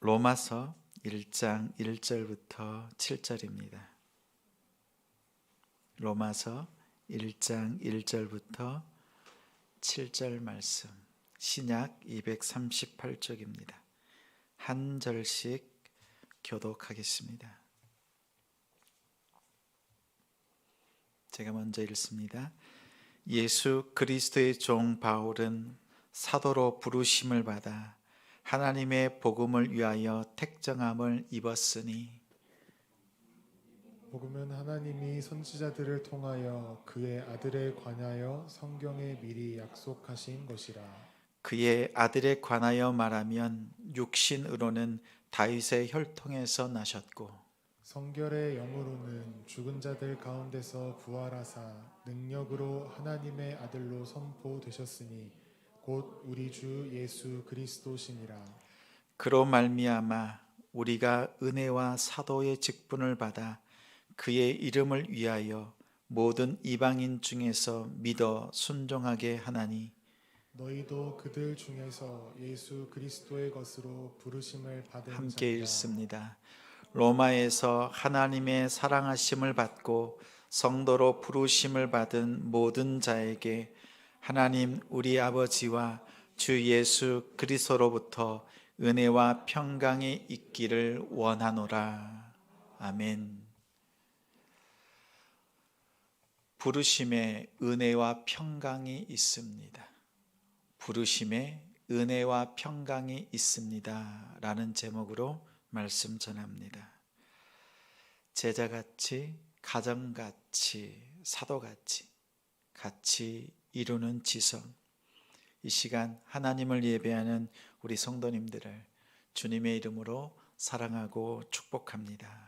로마서 1장 1절부터 7절입니다. 로마서 1장 1절부터 7절 말씀, 신약 238쪽입니다. 한 절씩 교독하겠습니다. 제가 먼저 읽습니다. 예수 그리스도의 종 바울은 사도로 부르심을 받아 하나님의 복음을 위하여 택정함을 입었으니, 복음은 하나님이 선지자들을 통하여 그의 아들에 관하여 성경에 미리 약속하신 것이라. 그의 아들에 관하여 말하면 육신으로는 다윗의 혈통에서 나셨고 성결의 영으로는 죽은 자들 가운데서 부활하사 능력으로 하나님의 아들로 선포되셨으니 곧 우리 주 예수 그리스도시니라. 그로 말미암아 우리가 은혜와 사도의 직분을 받아 그의 이름을 위하여 모든 이방인 중에서 믿어 순종하게 하나니, 너희도 그들 중에서 예수 그리스도의 것으로 부르심을 받은 함께 자니라. 읽습니다. 로마에서 하나님의 사랑하심을 받고 성도로 부르심을 받은 모든 자에게 하나님 우리 아버지와 주 예수 그리스도로부터 은혜와 평강이 있기를 원하노라. 아멘. 부르심에 은혜와 평강이 있습니다. 부르심에 은혜와 평강이 있습니다. 라는 제목으로 말씀 전합니다. 제자같이, 가정같이, 사도같이 같이 이루는 지성, 이 시간 하나님을 예배하는 우리 성도님들을 주님의 이름으로 사랑하고 축복합니다.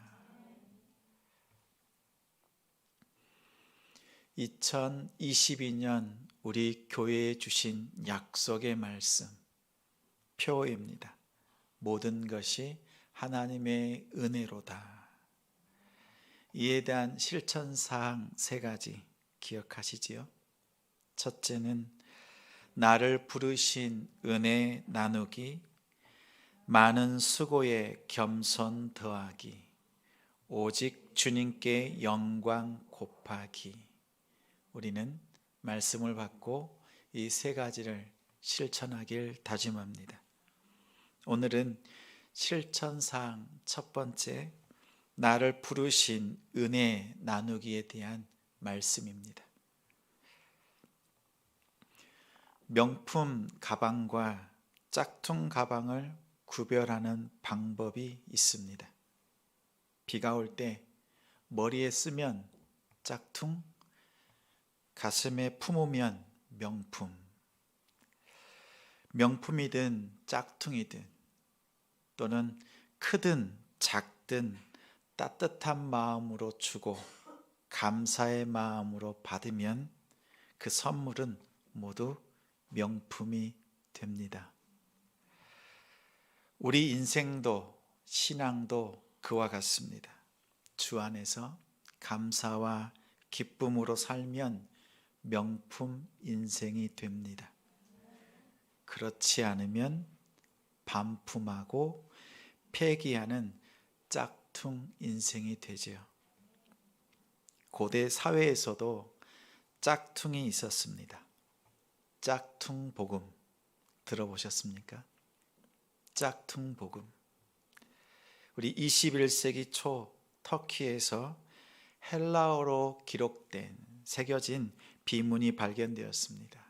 2022년 우리 교회에 주신 약속의 말씀, 표입니다. 모든 것이 하나님의 은혜로다. 이에 대한 실천사항 3가지 기억하시지요? 첫째는 나를 부르신 은혜 나누기, 많은 수고에 겸손 더하기, 오직 주님께 영광 곱하기. 우리는 말씀을 받고 이 3가지를 실천하길 다짐합니다. 오늘은 실천사항 첫 번째, 나를 부르신 은혜 나누기에 대한 말씀입니다. 명품 가방과 짝퉁 가방을 구별하는 방법이 있습니다. 비가 올 때 머리에 쓰면 짝퉁, 가슴에 품으면 명품. 명품이든 짝퉁이든 또는 크든 작든 따뜻한 마음으로 주고 감사의 마음으로 받으면 그 선물은 모두 명품이 됩니다. 우리 인생도 신앙도 그와 같습니다. 주 안에서 감사와 기쁨으로 살면 명품 인생이 됩니다. 그렇지 않으면 반품하고 폐기하는 짝퉁 인생이 되죠. 고대 사회에서도 짝퉁이 있었습니다. 짝퉁 복음 들어보셨습니까? 짝퉁 복음. 우리 21세기 초 터키에서 헬라어로 기록된, 새겨진 비문이 발견되었습니다.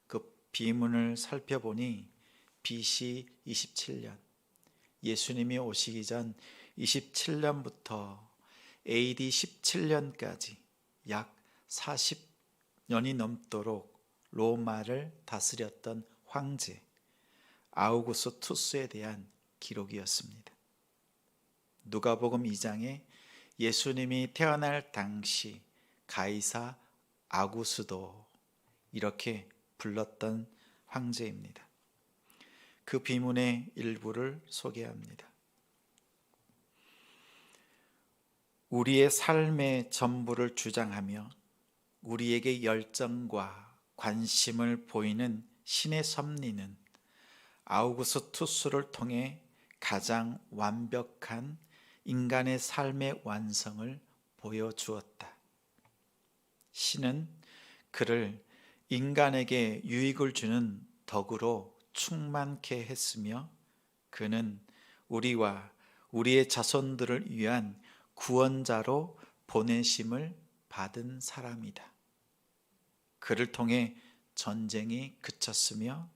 그 비문을 살펴보니 BC 27년, 예수님이 오시기 전 27년부터 AD 17년까지 약 40년이 넘도록 로마를 다스렸던 황제 아우구스투스에 대한 기록이었습니다. 누가복음 2장에 예수님이 태어날 당시 가이사 아구스도, 이렇게 불렀던 황제입니다. 그 비문의 일부를 소개합니다. 우리의 삶의 전부를 주장하며 우리에게 열정과 관심을 보이는 신의 섭리는 아우구스투스를 통해 가장 완벽한 인간의 삶의 완성을 보여주었다. 신은 그를 인간에게 유익을 주는 덕으로 충만케 했으며 그는 우리와 우리의 자손들을 위한 구원자로 보내심을 받은 사람이다. 그를 통해 전쟁이 그쳤으며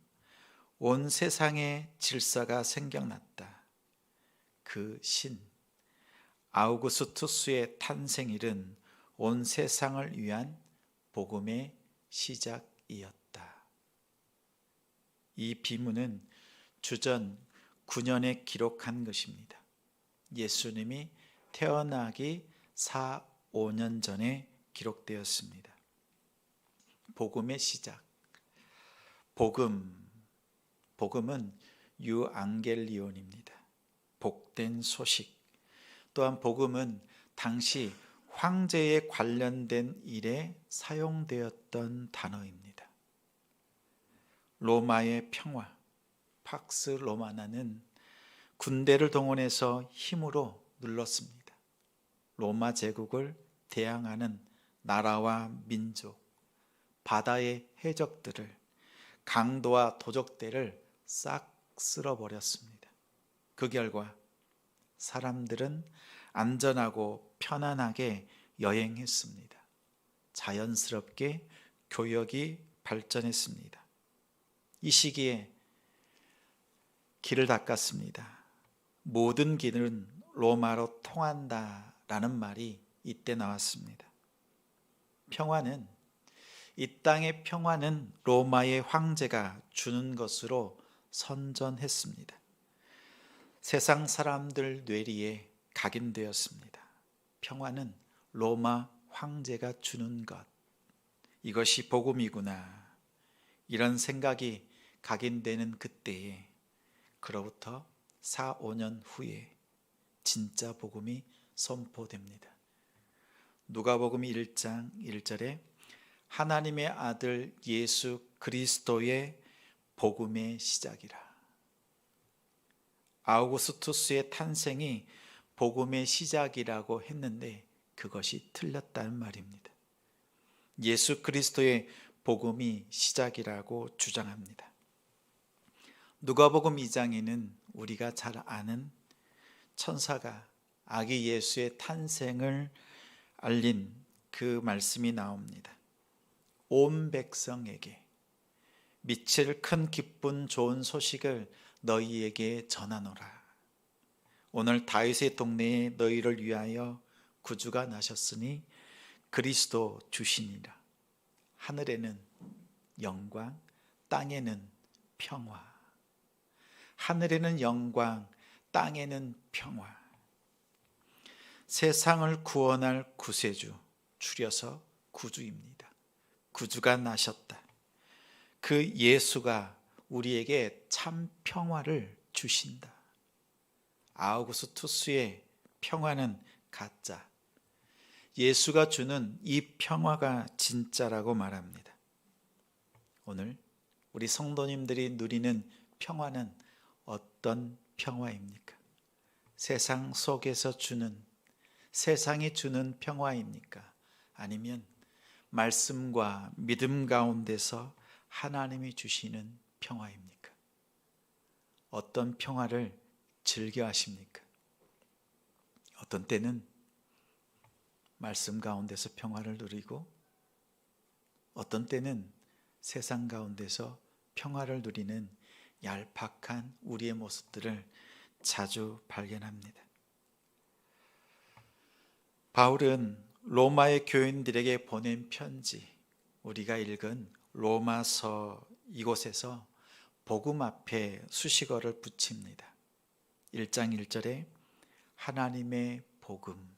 온 세상의 질서가 생겨났다. 그 신 아우구스투스의 탄생일은 온 세상을 위한 복음의 시작이었다. 이 비문은 주전 9년에 기록한 것입니다. 예수님이 태어나기 4, 5년 전에 기록되었습니다. 복음의 시작. 복음은 유앙겔리온입니다. 복된 소식. 또한 복음은 당시 황제에 관련된 일에 사용되었던 단어입니다. 로마의 평화, 팍스 로마나는 군대를 동원해서 힘으로 눌렀습니다. 로마 제국을 대항하는 나라와 민족, 바다의 해적들을, 강도와 도적대를 싹 쓸어버렸습니다. 그 결과 사람들은 안전하고 편안하게 여행했습니다. 자연스럽게 교역이 발전했습니다. 이 시기에 길을 닦았습니다. 모든 길은 로마로 통한다라는 말이 이때 나왔습니다. 이 땅의 평화는 로마의 황제가 주는 것으로 선전했습니다. 세상 사람들 뇌리에 각인되었습니다. 평화는 로마 황제가 주는 것. 이것이 복음이구나. 이런 생각이 각인되는 그때에 그로부터 4, 5년 후에 진짜 복음이 선포됩니다. 누가복음 1장 1절에 하나님의 아들 예수 그리스도의 복음의 시작이라. 아우구스투스의 탄생이 복음의 시작이라고 했는데 그것이 틀렸다는 말입니다. 예수 그리스도의 복음이 시작이라고 주장합니다. 누가복음 2장에는 우리가 잘 아는 천사가 아기 예수의 탄생을 알린 그 말씀이 나옵니다. 온 백성에게 미칠 큰 기쁜 좋은 소식을 너희에게 전하노라. 오늘 다윗의 동네에 너희를 위하여 구주가 나셨으니 그리스도 주시니라. 하늘에는 영광, 땅에는 평화. 하늘에는 영광, 땅에는 평화. 세상을 구원할 구세주, 줄여서 구주입니다. 구주가 나셨다. 그 예수가 우리에게 참 평화를 주신다. 아우구스투스의 평화는 가짜, 예수가 주는 이 평화가 진짜라고 말합니다. 오늘 우리 성도님들이 누리는 평화는 어떤 평화입니까? 세상 속에서 주는, 세상이 주는 평화입니까? 아니면 말씀과 믿음 가운데서 하나님이 주시는 평화입니까? 어떤 평화를 즐겨 하십니까? 어떤 때는 말씀 가운데서 평화를 누리고 어떤 때는 세상 가운데서 평화를 누리는 얄팍한 우리의 모습들을 자주 발견합니다. 바울은 로마의 교인들에게 보낸 편지, 우리가 읽은 로마서 이곳에서 복음 앞에 수식어를 붙입니다. 1장 1절에 하나님의 복음,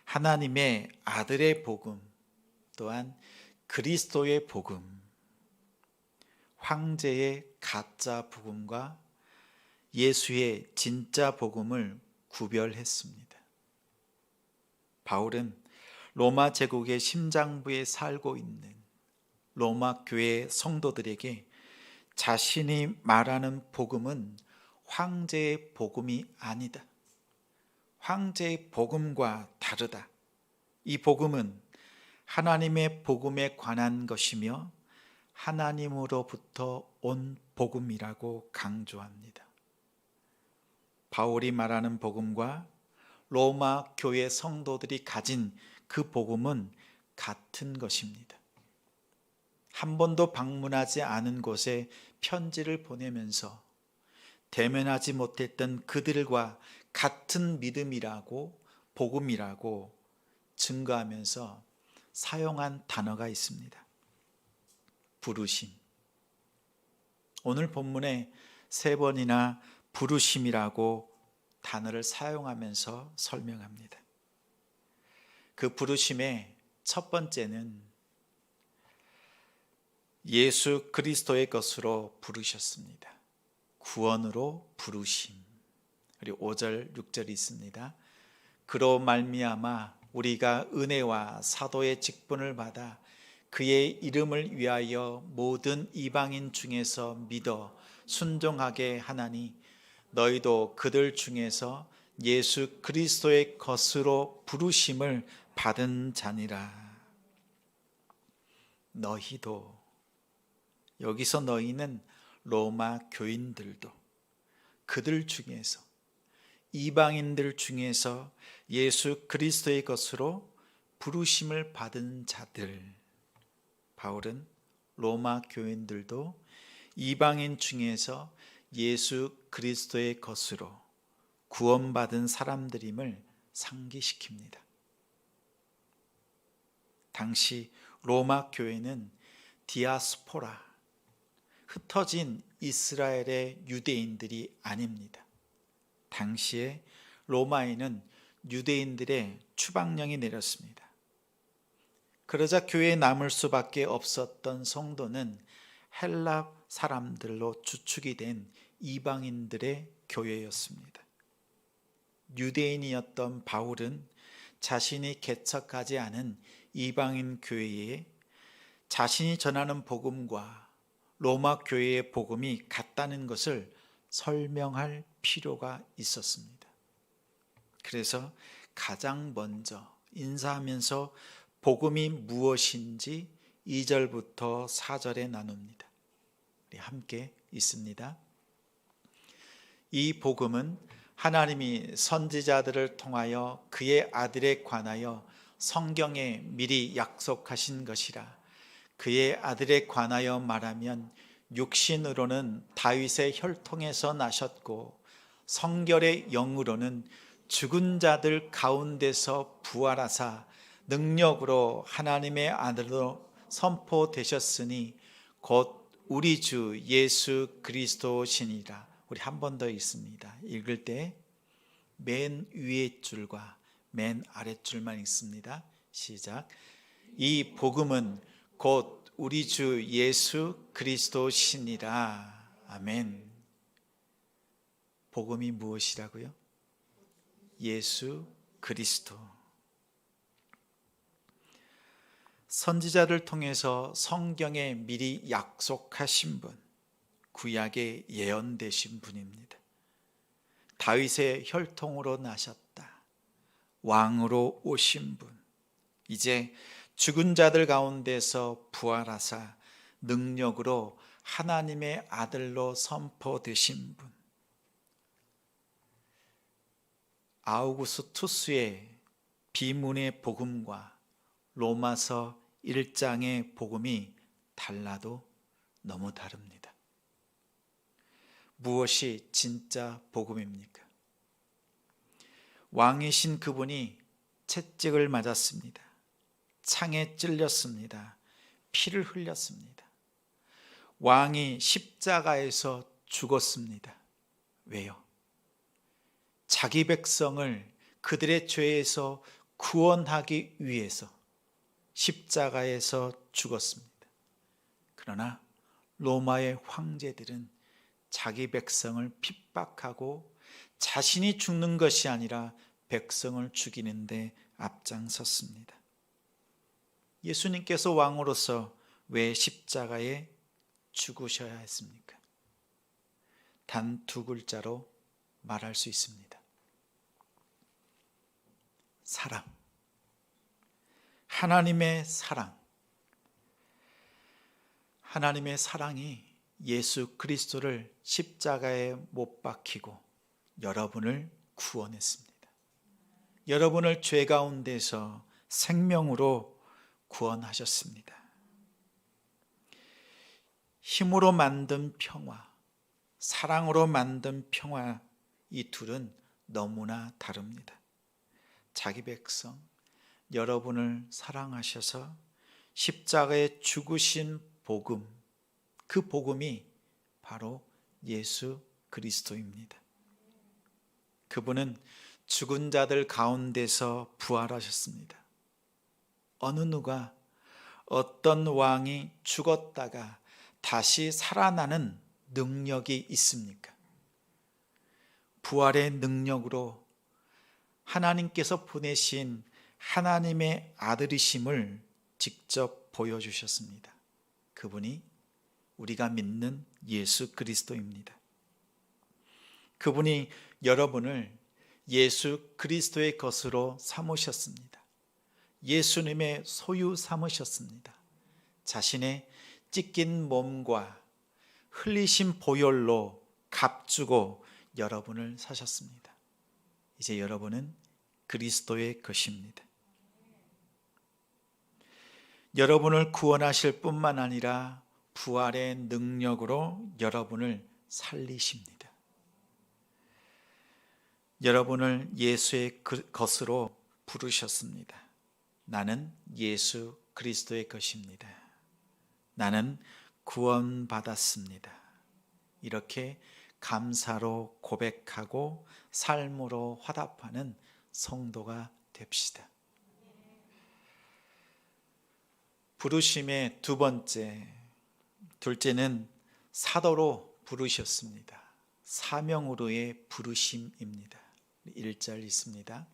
하나님의 아들의 복음, 또한 그리스도의 복음, 황제의 가짜 복음과 예수의 진짜 복음을 구별했습니다. 바울은 로마 제국의 심장부에 살고 있는 로마 교회 성도들에게 자신이 말하는 복음은 황제의 복음이 아니다. 황제의 복음과 다르다. 이 복음은 하나님의 복음에 관한 것이며 하나님으로부터 온 복음이라고 강조합니다. 바울이 말하는 복음과 로마 교회 성도들이 가진 그 복음은 같은 것입니다. 한 번도 방문하지 않은 곳에 편지를 보내면서 대면하지 못했던 그들과 같은 믿음이라고 복음이라고 증거하면서 사용한 단어가 있습니다. 부르심. 오늘 본문에 3번이나 부르심이라고 단어를 사용하면서 설명합니다. 그 부르심의 첫 번째는 예수 그리스도의 것으로 부르셨습니다. 구원으로 부르심. 그리고 5절, 6절이 있습니다. 그로 말미암아 우리가 은혜와 사도의 직분을 받아 그의 이름을 위하여 모든 이방인 중에서 믿어 순종하게 하나니 너희도 그들 중에서 예수 그리스도의 것으로 부르심을 받은 자니라. 너희도, 여기서 너희는 로마 교인들도, 그들 중에서, 이방인들 중에서 예수 그리스도의 것으로 부르심을 받은 자들. 바울은 로마 교인들도 이방인 중에서 예수 그리스도의 것으로 구원받은 사람들임을 상기시킵니다. 당시 로마 교회는 디아스포라, 흩어진 이스라엘의 유대인들이 아닙니다. 당시에 로마에는 유대인들의 추방령이 내렸습니다. 그러자 교회에 남을 수밖에 없었던 성도는 헬라 사람들로 주축이 된 이방인들의 교회였습니다. 유대인이었던 바울은 자신이 개척하지 않은 이방인 교회에 자신이 전하는 복음과 로마 교회의 복음이 같다는 것을 설명할 필요가 있었습니다. 그래서 가장 먼저 인사하면서 복음이 무엇인지 2절부터 4절에 나눕니다. 우리 함께 있습니다. 이 복음은 하나님이 선지자들을 통하여 그의 아들에 관하여 성경에 미리 약속하신 것이라. 그의 아들에 관하여 말하면 육신으로는 다윗의 혈통에서 나셨고 성결의 영으로는 죽은 자들 가운데서 부활하사 능력으로 하나님의 아들로 선포되셨으니 곧 우리 주 예수 그리스도시니라. 우리 한 번 더 읽습니다. 읽을 때 맨 위의 줄과 맨 아랫줄만 읽습니다. 시작. 이 복음은 곧 우리 주 예수 그리스도시니라. 아멘. 복음이 무엇이라고요? 예수 그리스도. 선지자를 통해서 성경에 미리 약속하신 분, 구약에 예언되신 분입니다. 다윗의 혈통으로 나셨다. 왕으로 오신 분. 이제 죽은 자들 가운데서 부활하사 능력으로 하나님의 아들로 선포되신 분. 아우구스투스의 비문의 복음과 로마서 1장의 복음이 달라도 너무 다릅니다. 무엇이 진짜 복음입니까? 왕이신 그분이 채찍을 맞았습니다. 창에 찔렸습니다. 피를 흘렸습니다. 왕이 십자가에서 죽었습니다. 왜요? 자기 백성을 그들의 죄에서 구원하기 위해서 십자가에서 죽었습니다. 그러나 로마의 황제들은 자기 백성을 핍박하고 자신이 죽는 것이 아니라 백성을 죽이는데 앞장섰습니다. 예수님께서 왕으로서 왜 십자가에 죽으셔야 했습니까? 단 두 글자로 말할 수 있습니다. 사랑. 하나님의 사랑. 하나님의 사랑이 예수 그리스도를 십자가에 못 박히고 여러분을 구원했습니다. 여러분을 죄 가운데서 생명으로 구원하셨습니다. 힘으로 만든 평화, 사랑으로 만든 평화, 이 둘은 너무나 다릅니다. 자기 백성, 여러분을 사랑하셔서 십자가에 죽으신 복음, 그 복음이 바로 예수 그리스도입니다. 그분은 죽은 자들 가운데서 부활하셨습니다. 어느 누가, 어떤 왕이 죽었다가 다시 살아나는 능력이 있습니까? 부활의 능력으로 하나님께서 보내신 하나님의 아들이심을 직접 보여주셨습니다. 그분이 우리가 믿는 예수 그리스도입니다. 그분이 여러분을 예수 그리스도의 것으로 삼으셨습니다. 예수님의 소유 삼으셨습니다. 자신의 찢긴 몸과 흘리신 보혈로 값주고 여러분을 사셨습니다. 이제 여러분은 그리스도의 것입니다. 여러분을 구원하실 뿐만 아니라 부활의 능력으로 여러분을 살리십니다. 여러분을 예수의 것으로 부르셨습니다. 나는 예수 그리스도의 것입니다. 나는 구원받았습니다. 이렇게 감사로 고백하고 삶으로 화답하는 성도가 됩시다. 부르심의 두 번째, 둘째는 사도로 부르셨습니다. 사명으로의 부르심입니다. 1절 있습니다.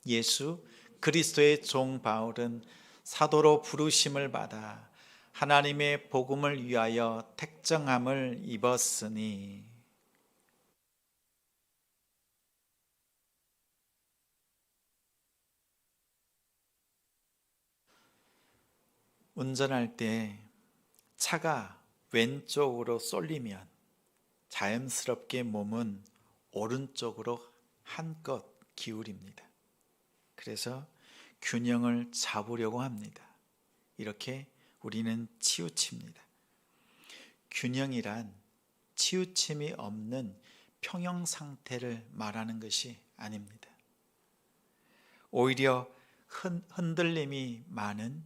예수 그리스도의 종 바울은 사도로 부르심을 받아 하나님의 복음을 위하여 택정함을 입었으니. 운전할 때 차가 왼쪽으로 쏠리면 자연스럽게 몸은 오른쪽으로 한껏 기울입니다. 그래서 균형을 잡으려고 합니다. 이렇게 우리는 치우칩니다. 균형이란 치우침이 없는 평형 상태를 말하는 것이 아닙니다. 오히려 흔들림이 많은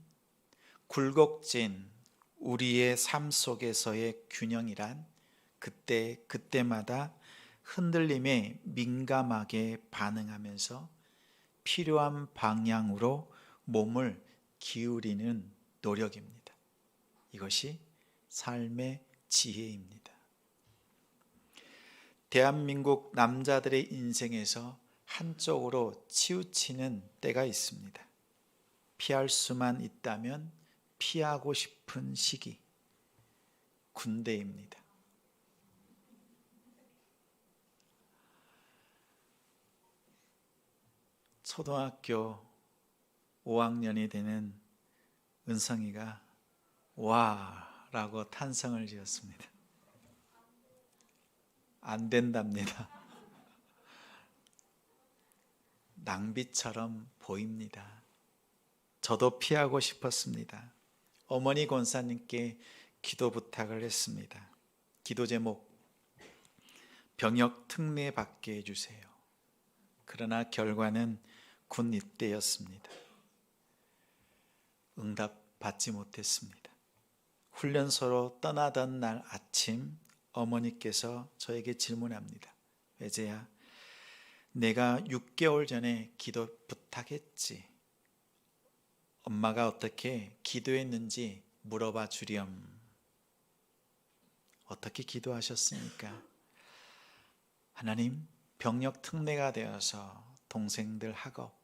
굴곡진 우리의 삶 속에서의 균형이란 그때마다 흔들림에 민감하게 반응하면서 필요한 방향으로 몸을 기울이는 노력입니다. 이것이 삶의 지혜입니다. 대한민국 남자들의 인생에서 한쪽으로 치우치는 때가 있습니다. 피할 수만 있다면 피하고 싶은 시기, 군대입니다. 초등학교 5학년이 되는 은성이가 와 라고 탄성을 지었습니다. 안 된답니다. 낭비처럼 보입니다. 저도 피하고 싶었습니다. 어머니 권사님께 기도 부탁을 했습니다. 기도 제목, 병역 특례 받게 해주세요. 그러나 결과는 군 입대였습니다. 응답 받지 못했습니다. 훈련소로 떠나던 날 아침 어머니께서 저에게 질문합니다. 외제야, 내가 6개월 전에 기도 부탁했지. 엄마가 어떻게 기도했는지 물어봐 주렴. 어떻게 기도하셨습니까? 하나님, 병역 특례가 되어서 동생들 학업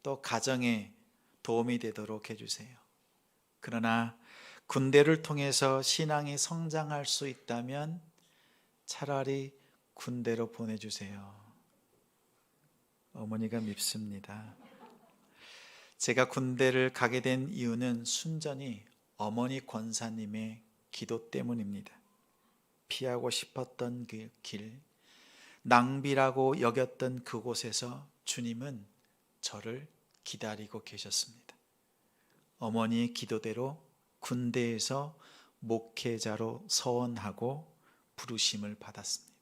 또 가정에 도움이 되도록 해주세요. 그러나 군대를 통해서 신앙이 성장할 수 있다면 차라리 군대로 보내주세요. 어머니가 밉습니다. 제가 군대를 가게 된 이유는 순전히 어머니 권사님의 기도 때문입니다. 피하고 싶었던 그 길, 낭비라고 여겼던 그곳에서 주님은 저를 기다리고 계셨습니다. 어머니의 기도대로 군대에서 목회자로 서원하고 부르심을 받았습니다.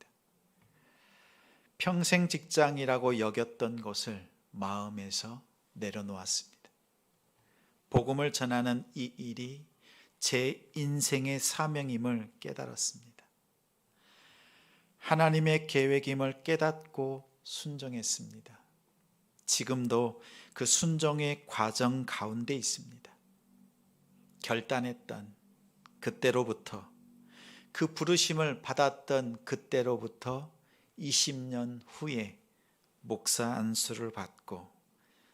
평생 직장이라고 여겼던 것을 마음에서 내려놓았습니다. 복음을 전하는 이 일이 제 인생의 사명임을 깨달았습니다. 하나님의 계획임을 깨닫고 순종했습니다. 지금도 그 순종의 과정 가운데 있습니다. 결단했던 그때로부터, 그 부르심을 받았던 그때로부터 20년 후에 목사 안수를 받고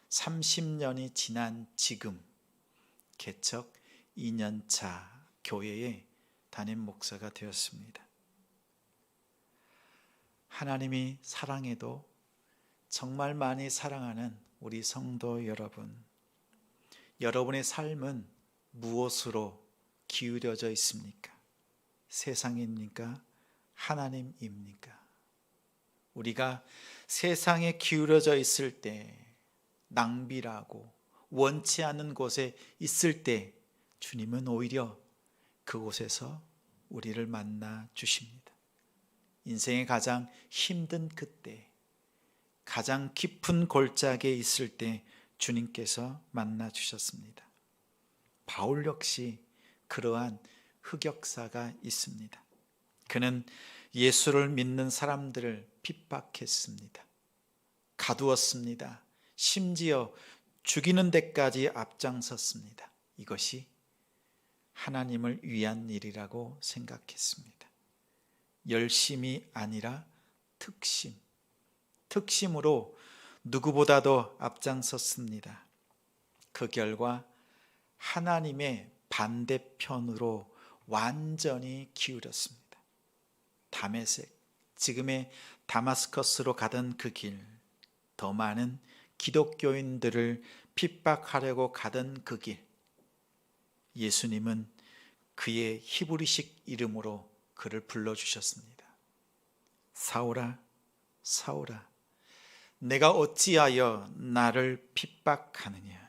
30년이 지난 지금 개척 2년차 교회의 담임 목사가 되었습니다. 하나님이 사랑해도 정말 많이 사랑하는 우리 성도 여러분, 여러분의 삶은 무엇으로 기울여져 있습니까? 세상입니까? 하나님입니까? 우리가 세상에 기울여져 있을 때, 낭비라고 원치 않는 곳에 있을 때 주님은 오히려 그곳에서 우리를 만나 주십니다. 인생의 가장 힘든 그때, 가장 깊은 골짜기에 있을 때 주님께서 만나 주셨습니다. 바울 역시 그러한 흑역사가 있습니다. 그는 예수를 믿는 사람들을 핍박했습니다. 가두었습니다. 심지어 죽이는 데까지 앞장섰습니다. 이것이 하나님을 위한 일이라고 생각했습니다. 열심이 아니라 특심으로 누구보다도 앞장섰습니다. 그 결과 하나님의 반대편으로 완전히 기울였습니다. 다메섹, 지금의 다마스커스로 가던 그 길, 더 많은 기독교인들을 핍박하려고 가던 그 길, 예수님은 그의 히브리식 이름으로 그를 불러주셨습니다. 사울아, 사울아, 내가 어찌하여 나를 핍박하느냐.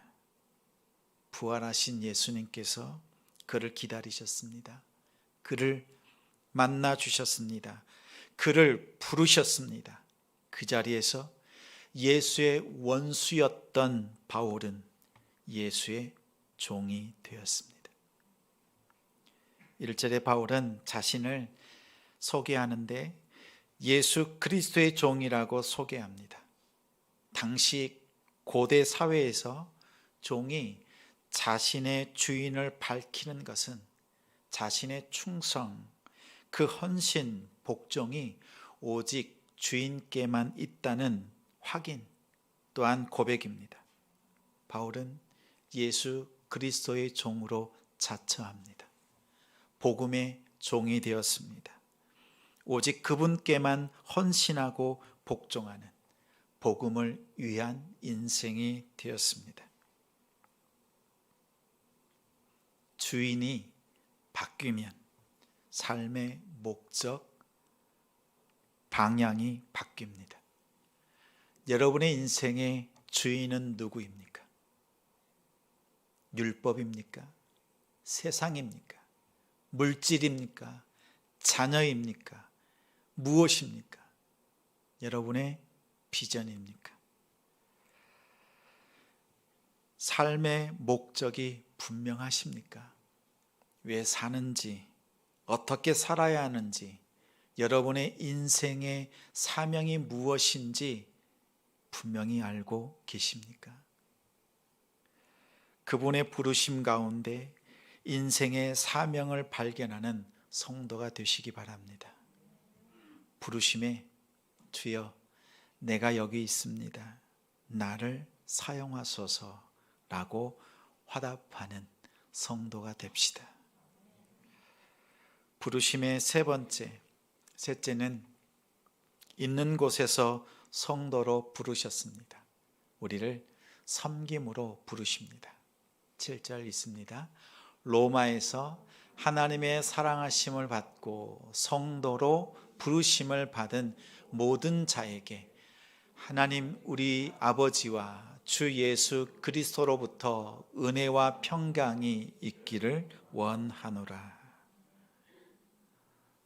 부활하신 예수님께서 그를 기다리셨습니다. 그를 만나 주셨습니다. 그를 부르셨습니다. 그 자리에서 예수의 원수였던 바울은 예수의 종이 되었습니다. 1절에 바울은 자신을 소개하는데 예수 그리스도의 종이라고 소개합니다. 당시 고대 사회에서 종이 자신의 주인을 밝히는 것은 자신의 충성, 그 헌신, 복종이 오직 주인께만 있다는 확인, 또한 고백입니다. 바울은 예수 그리스도의 종으로 자처합니다. 복음의 종이 되었습니다. 오직 그분께만 헌신하고 복종하는 복음을 위한 인생이 되었습니다. 주인이 바뀌면 삶의 목적, 방향이 바뀝니다. 여러분의 인생의 주인은 누구입니까? 율법입니까? 세상입니까? 물질입니까? 자녀입니까? 무엇입니까? 여러분의 비전입니까? 삶의 목적이 분명하십니까? 왜 사는지, 어떻게 살아야 하는지, 여러분의 인생의 사명이 무엇인지 분명히 알고 계십니까? 그분의 부르심 가운데 인생의 사명을 발견하는 성도가 되시기 바랍니다. 부르심에 주여 내가 여기 있습니다. 나를 사용하소서라고 화답하는 성도가 됩시다. 부르심의 세 번째, 셋째는 있는 곳에서 성도로 부르셨습니다. 우리를 섬김으로 부르십니다. 7절 있습니다. 로마에서 하나님의 사랑하심을 받고 성도로 부르심을 받은 모든 자에게 하나님 우리 아버지와 주 예수 그리스도로부터 은혜와 평강이 있기를 원하노라.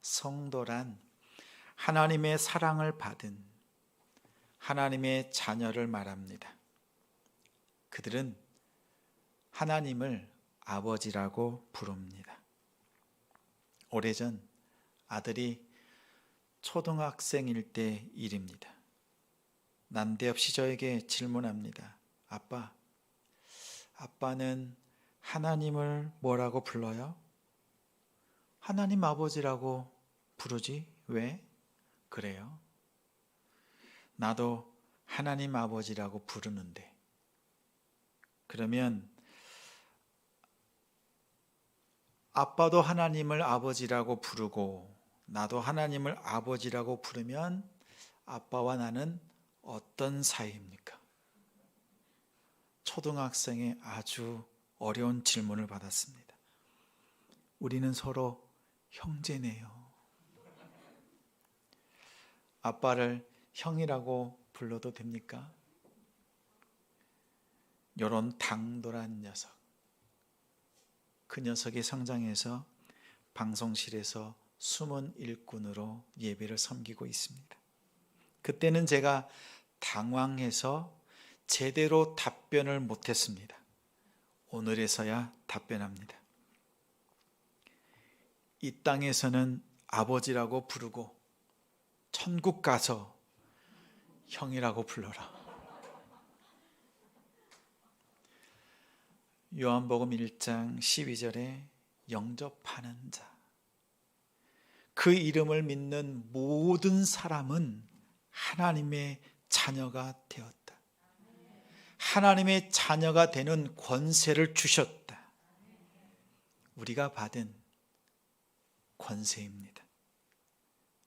성도란 하나님의 사랑을 받은 하나님의 자녀를 말합니다. 그들은 하나님을 아버지라고 부릅니다. 오래전 아들이 초등학생일 때 일입니다. 난데없이 저에게 질문합니다. 아빠는 하나님을 뭐라고 불러요? 하나님 아버지라고 부르지? 왜? 그래요? 나도 하나님 아버지라고 부르는데. 그러면 아빠도 하나님을 아버지라고 부르고 나도 하나님을 아버지라고 부르면 아빠와 나는 어떤 사이입니까? 초등학생의 아주 어려운 질문을 받았습니다. 우리는 서로 형제네요. 아빠를 형이라고 불러도 됩니까? 요런 당돌한 녀석. 그 녀석이 성장해서 방송실에서 숨은 일꾼으로 예배를 섬기고 있습니다. 그때는 제가 당황해서 제대로 답변을 못했습니다. 오늘에서야 답변합니다. 이 땅에서는 아버지라고 부르고 천국 가서 형이라고 불러라. 요한복음 1장 12절에 영접하는 자, 그 이름을 믿는 모든 사람은 하나님의 자녀가 되었다. 하나님의 자녀가 되는 권세를 주셨다. 우리가 받은 권세입니다.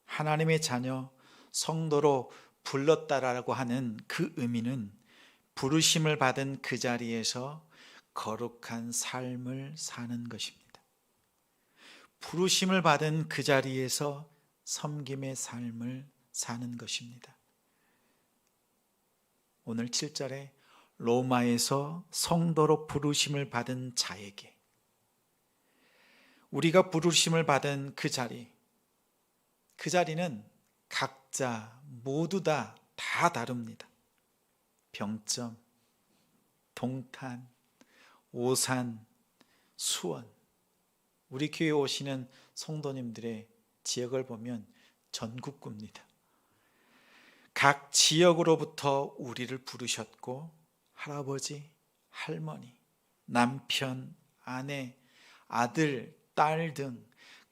하나님의 자녀, 성도로 불렀다라고 하는 그 의미는 부르심을 받은 그 자리에서 거룩한 삶을 사는 것입니다. 부르심을 받은 그 자리에서 섬김의 삶을 사는 것입니다. 오늘 7절에 로마에서 성도로 부르심을 받은 자에게, 우리가 부르심을 받은 그 자리는 각자 모두 다 다릅니다. 병점, 동탄, 오산, 수원, 우리 교회 오시는 성도님들의 지역을 보면 전국구입니다. 각 지역으로부터 우리를 부르셨고 할아버지, 할머니, 남편, 아내, 아들, 딸 등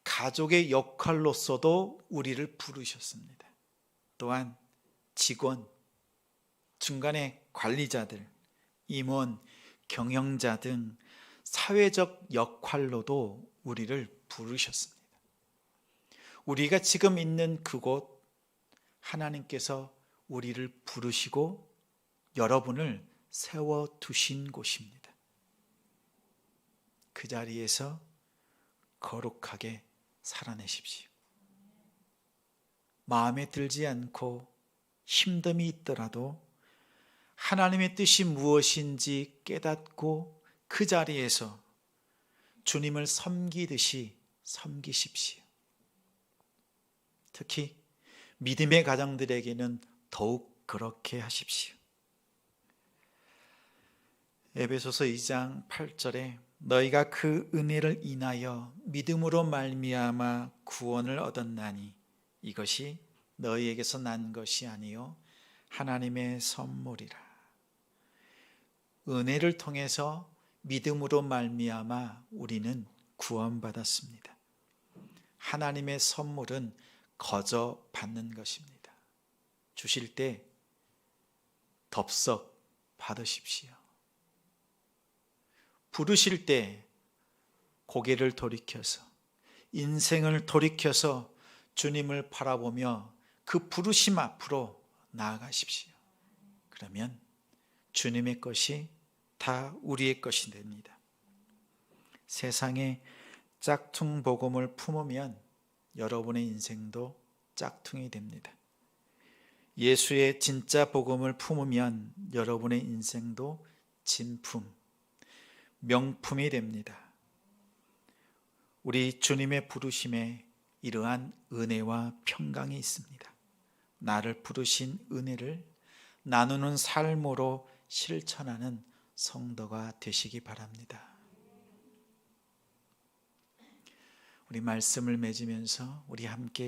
가족의 역할로서도 우리를 부르셨습니다. 또한 직원, 중간에 관리자들, 임원, 경영자 등 사회적 역할로도 우리를 부르셨습니다. 우리가 지금 있는 그곳, 하나님께서 우리를 부르시고 여러분을 세워두신 곳입니다. 그 자리에서 거룩하게 살아내십시오. 마음에 들지 않고 힘듦이 있더라도 하나님의 뜻이 무엇인지 깨닫고 그 자리에서 주님을 섬기듯이 섬기십시오. 특히 믿음의 가정들에게는 더욱 그렇게 하십시오. 에베소서 2장 8절에 너희가 그 은혜를 인하여 믿음으로 말미암아 구원을 얻었나니 이것이 너희에게서 난 것이 아니요 하나님의 선물이라. 은혜를 통해서 믿음으로 말미암아 우리는 구원받았습니다. 하나님의 선물은 거저 받는 것입니다. 주실 때 덥석 받으십시오. 부르실 때 고개를 돌이켜서 인생을 돌이켜서 주님을 바라보며 그 부르심 앞으로 나아가십시오. 그러면 주님의 것이 다 우리의 것이 됩니다. 세상에 짝퉁 복음을 품으면 여러분의 인생도 짝퉁이 됩니다. 예수의 진짜 복음을 품으면 여러분의 인생도 진품, 명품이 됩니다. 우리 주님의 부르심에 이러한 은혜와 평강이 있습니다. 나를 부르신 은혜를 나누는 삶으로 실천하는 성도가 되시기 바랍니다. 우리 말씀을 맺으면서 우리 함께